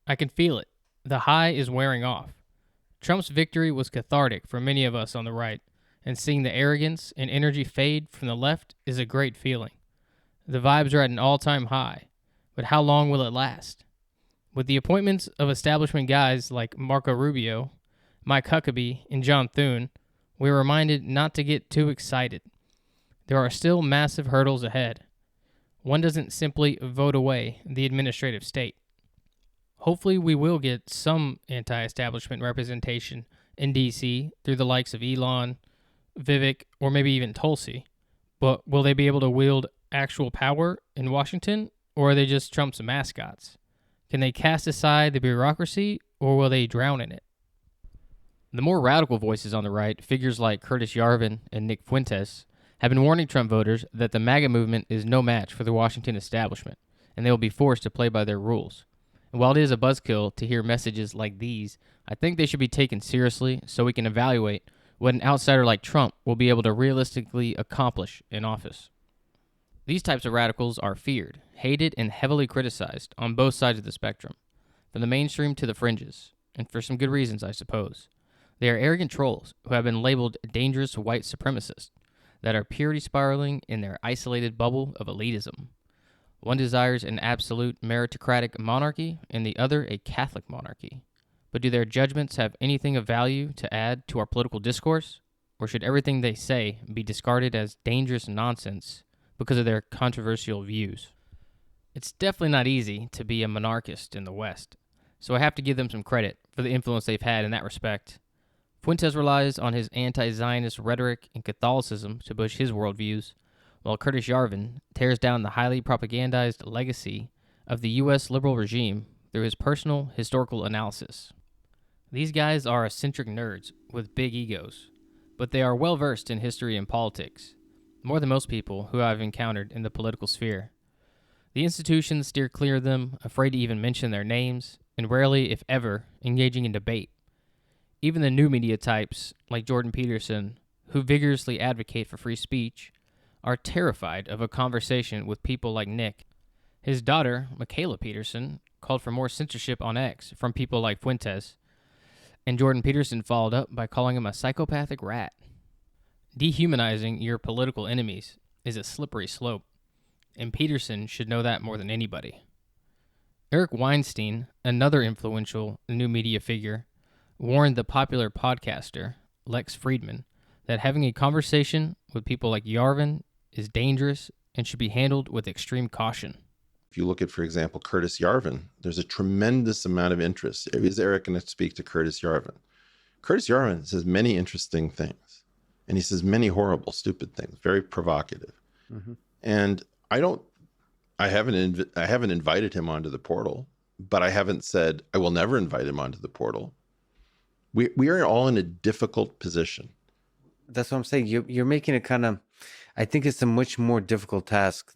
I can feel it. The high is wearing off. Trump's victory was cathartic for many of us on the right, and seeing the arrogance and energy fade from the left is a great feeling. The vibes are at an all-time high, but how long will it last? With the appointments of establishment guys like Marco Rubio, Mike Huckabee, and John Thune, we are reminded not to get too excited. There are still massive hurdles ahead. One doesn't simply vote away the administrative state. Hopefully we will get some anti-establishment representation in D.C. through the likes of Elon, Vivek, or maybe even Tulsi. But will they be able to wield actual power in Washington, or are they just Trump's mascots? Can they cast aside the bureaucracy, or will they drown in it? The more radical voices on the right, figures like Curtis Yarvin and Nick Fuentes, have been warning Trump voters that the MAGA movement is no match for the Washington establishment, and they will be forced to play by their rules. And while it is a buzzkill to hear messages like these, I think they should be taken seriously so we can evaluate what an outsider like Trump will be able to realistically accomplish in office. These types of radicals are feared, hated, and heavily criticized on both sides of the spectrum, from the mainstream to the fringes, and for some good reasons, I suppose. They are arrogant trolls who have been labeled dangerous white supremacists that are purity spiraling in their isolated bubble of elitism. One desires an absolute meritocratic monarchy and the other a Catholic monarchy. But do their judgments have anything of value to add to our political discourse? Or should everything they say be discarded as dangerous nonsense because of their controversial views? It's definitely not easy to be a monarchist in the West, so I have to give them some credit for the influence they've had in that respect. Fuentes relies on his anti-Zionist rhetoric and Catholicism to push his worldviews, while Curtis Yarvin tears down the highly propagandized legacy of the U.S. liberal regime through his personal historical analysis. These guys are eccentric nerds with big egos, but they are well-versed in history and politics, more than most people who I've encountered in the political sphere. The institutions steer clear of them, afraid to even mention their names, and rarely, if ever, engaging in debate. Even the new media types, like Jordan Peterson, who vigorously advocate for free speech, are terrified of a conversation with people like Nick. His daughter, Michaela Peterson, called for more censorship on X from people like Fuentes, and Jordan Peterson followed up by calling him a psychopathic rat. Dehumanizing your political enemies is a slippery slope, and Peterson should know that more than anybody. Eric Weinstein, another influential new media figure, warned the popular podcaster, Lex Friedman, that having a conversation with people like Yarvin is dangerous and should be handled with extreme caution. If you look at, for example, Curtis Yarvin, there's a tremendous amount of interest. Is Eric going to speak to Curtis Yarvin? Curtis Yarvin says many interesting things, and he says many horrible, stupid things, very provocative. Mm-hmm. And I haven't invited him onto the portal, but I haven't said I will never invite him onto the portal. We are all in a difficult position. That's what I'm saying. You're making it kind of, I think it's a much more difficult task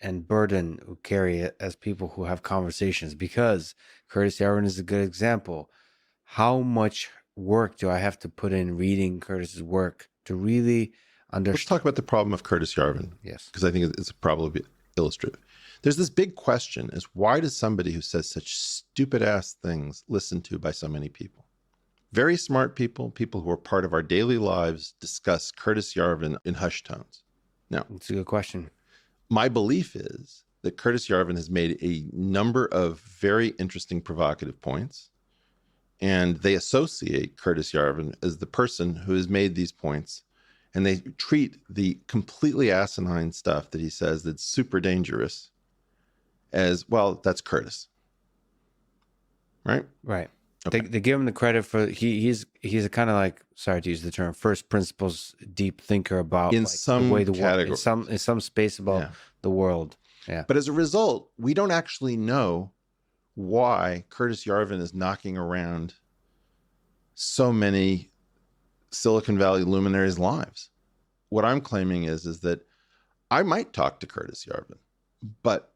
and burden we carry as people who have conversations, because Curtis Yarvin is a good example. How much work do I have to put in reading Curtis's work to really understand? Let's talk about the problem of Curtis Yarvin. Yes. Because I think it's probably illustrative. There's this big question is, why does somebody who says such stupid ass things listen to by so many people? Very smart people who are part of our daily lives, discuss Curtis Yarvin in hushed tones. Now, it's a good question. My belief is that Curtis Yarvin has made a number of very interesting, provocative points, and they associate Curtis Yarvin as the person who has made these points, and they treat the completely asinine stuff that he says that's super dangerous as, well, that's Curtis. Right? Right. Okay. They give him the credit for he's a kind of like, sorry to use the term, first principles deep thinker about in like some the way the category, world, in some space about the world. Yeah. But as a result, we don't actually know why Curtis Yarvin is knocking around so many Silicon Valley luminaries' lives. What I'm claiming is that I might talk to Curtis Yarvin, but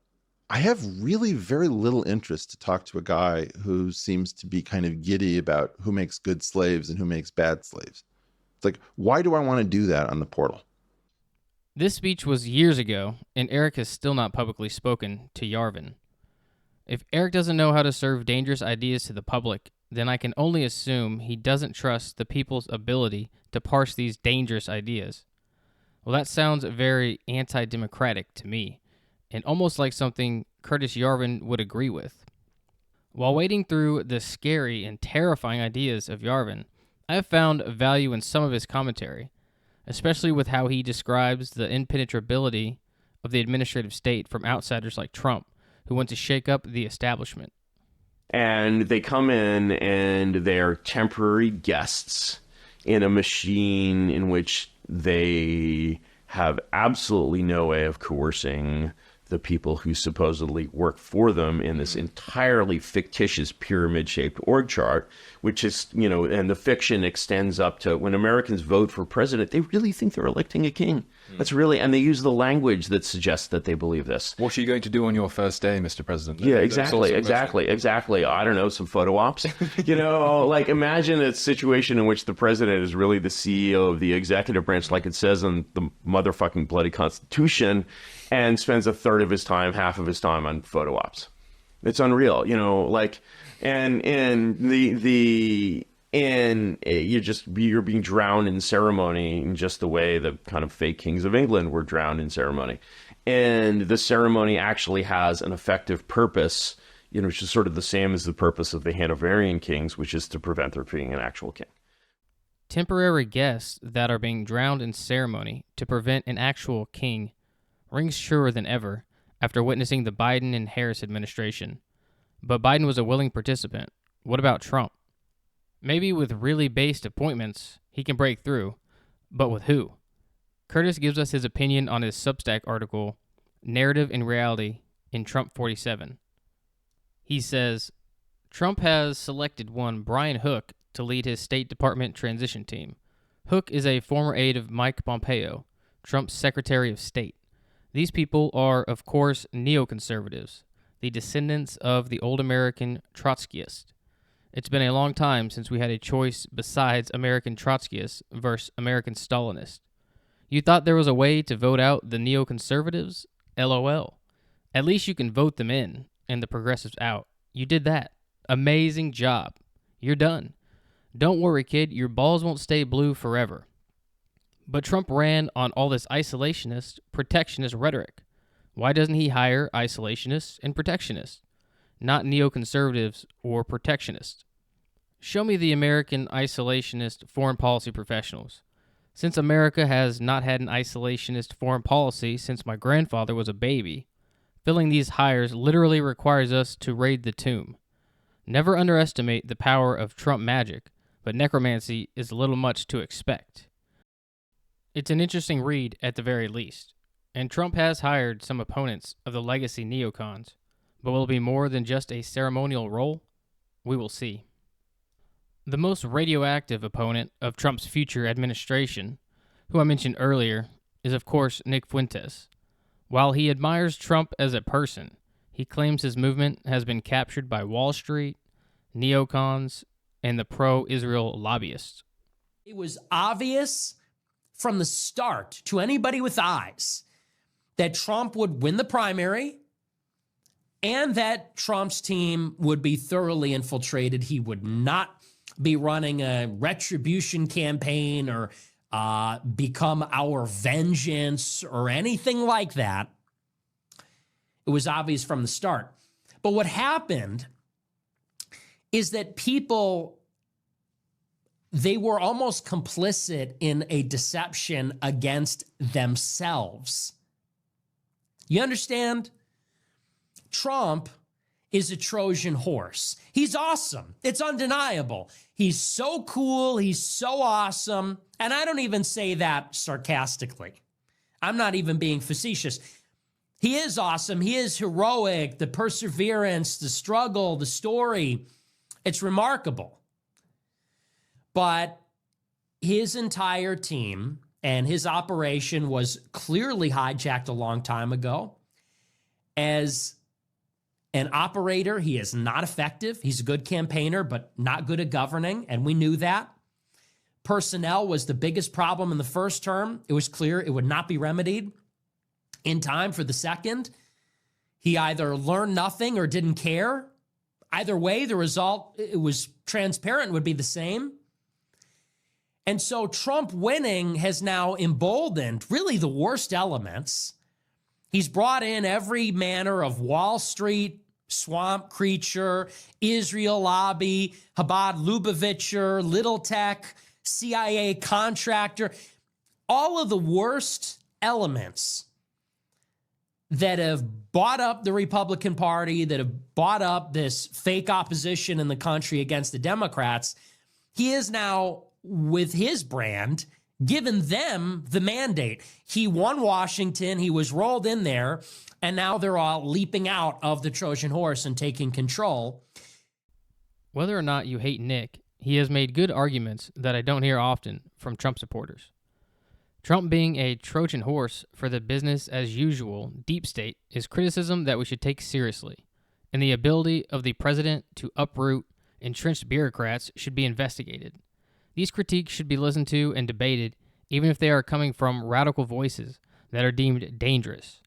I have really very little interest to talk to a guy who seems to be kind of giddy about who makes good slaves and who makes bad slaves. It's like, why do I want to do that on the portal? This speech was years ago, and Eric has still not publicly spoken to Yarvin. If Eric doesn't know how to serve dangerous ideas to the public, then I can only assume he doesn't trust the people's ability to parse these dangerous ideas. Well, that sounds very anti-democratic to me, and almost like something Curtis Yarvin would agree with. While wading through the scary and terrifying ideas of Yarvin, I have found value in some of his commentary, especially with how he describes the impenetrability of the administrative state from outsiders like Trump, who want to shake up the establishment. And they come in and they're temporary guests in a machine in which they have absolutely no way of coercing the people who supposedly work for them in this entirely fictitious pyramid-shaped org chart, which is, and the fiction extends up to when Americans vote for president, they really think they're electing a king. That's really, and they use the language that suggests that they believe this. What are you going to do on your first day, Mr. President? Yeah, exactly. I don't know, some photo ops. Like imagine a situation in which the president is really the CEO of the executive branch, like it says in the motherfucking bloody Constitution, and spends a third of his time, half of his time on photo ops. It's unreal, you're being drowned in ceremony in just the way the kind of fake kings of England were drowned in ceremony. And the ceremony actually has an effective purpose, which is sort of the same as the purpose of the Hanoverian kings, which is to prevent there being an actual king. Temporary guests that are being drowned in ceremony to prevent an actual king rings truer than ever after witnessing the Biden and Harris administration. But Biden was a willing participant. What about Trump? Maybe with really based appointments, he can break through, but with who? Curtis gives us his opinion on his Substack article, Narrative and Reality in Trump 47. He says, Trump has selected one Brian Hook to lead his State Department transition team. Hook is a former aide of Mike Pompeo, Trump's Secretary of State. These people are, of course, neoconservatives, the descendants of the old American Trotskyists. It's been a long time since we had a choice besides American Trotskyists versus American Stalinists. You thought there was a way to vote out the neoconservatives? LOL. At least you can vote them in and the progressives out. You did that. Amazing job. You're done. Don't worry, kid. Your balls won't stay blue forever. But Trump ran on all this isolationist, protectionist rhetoric. Why doesn't he hire isolationists and protectionists, not neoconservatives or protectionists? Show me the American isolationist foreign policy professionals. Since America has not had an isolationist foreign policy since my grandfather was a baby, filling these hires literally requires us to raid the tomb. Never underestimate the power of Trump magic, but necromancy is a little much to expect. It's an interesting read at the very least, and Trump has hired some opponents of the legacy neocons, but will it be more than just a ceremonial role? We will see. The most radioactive opponent of Trump's future administration, who I mentioned earlier, is of course Nick Fuentes. While he admires Trump as a person, he claims his movement has been captured by Wall Street, neocons, and the pro-Israel lobbyists. It was obvious from the start to anybody with eyes that Trump would win the primary and that Trump's team would be thoroughly infiltrated. He would not be running a retribution campaign or become our vengeance or anything like that. It was obvious from the start. But what happened is that people, they were almost complicit in a deception against themselves. You understand? Trump is a Trojan horse. He's awesome. It's undeniable. He's so cool. He's so awesome. And I don't even say that sarcastically. I'm not even being facetious. He is awesome. He is heroic. The perseverance, the struggle, the story, it's remarkable. But his entire team and his operation was clearly hijacked a long time ago. As an operator, he is not effective. He's a good campaigner, but not good at governing, and we knew that. Personnel was the biggest problem in the first term. It was clear it would not be remedied in time for the second. he either learned nothing or didn't care. Either way, the result, it was transparent, would be the same. And so Trump winning has now emboldened really the worst elements. He's brought in every manner of Wall Street, swamp creature, Israel lobby, Chabad Lubavitcher, Little Tech, CIA contractor, all of the worst elements that have bought up the Republican Party, that have bought up this fake opposition in the country against the Democrats. He is now, with his brand, given them the mandate. He won Washington, he was rolled in there, and now they're all leaping out of the Trojan horse and taking control. Whether or not you hate Nick, he has made good arguments that I don't hear often from Trump supporters. Trump being a Trojan horse for the business as usual deep state is criticism that we should take seriously, and the ability of the president to uproot entrenched bureaucrats should be investigated. These critiques should be listened to and debated, even if they are coming from radical voices that are deemed dangerous.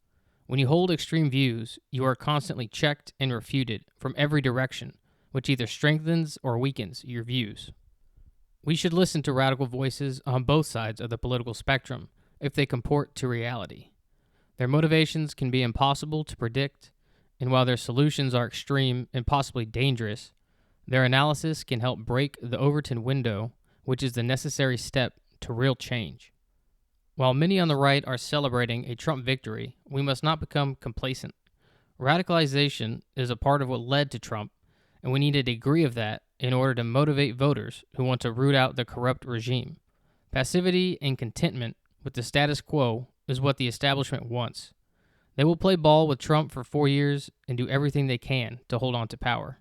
When you hold extreme views, you are constantly checked and refuted from every direction, which either strengthens or weakens your views. We should listen to radical voices on both sides of the political spectrum if they comport to reality. Their motivations can be impossible to predict, and while their solutions are extreme and possibly dangerous, their analysis can help break the Overton window, which is the necessary step to real change. While many on the right are celebrating a Trump victory, we must not become complacent. Radicalization is a part of what led to Trump, and we need a degree of that in order to motivate voters who want to root out the corrupt regime. Passivity and contentment with the status quo is what the establishment wants. They will play ball with Trump for 4 years and do everything they can to hold on to power.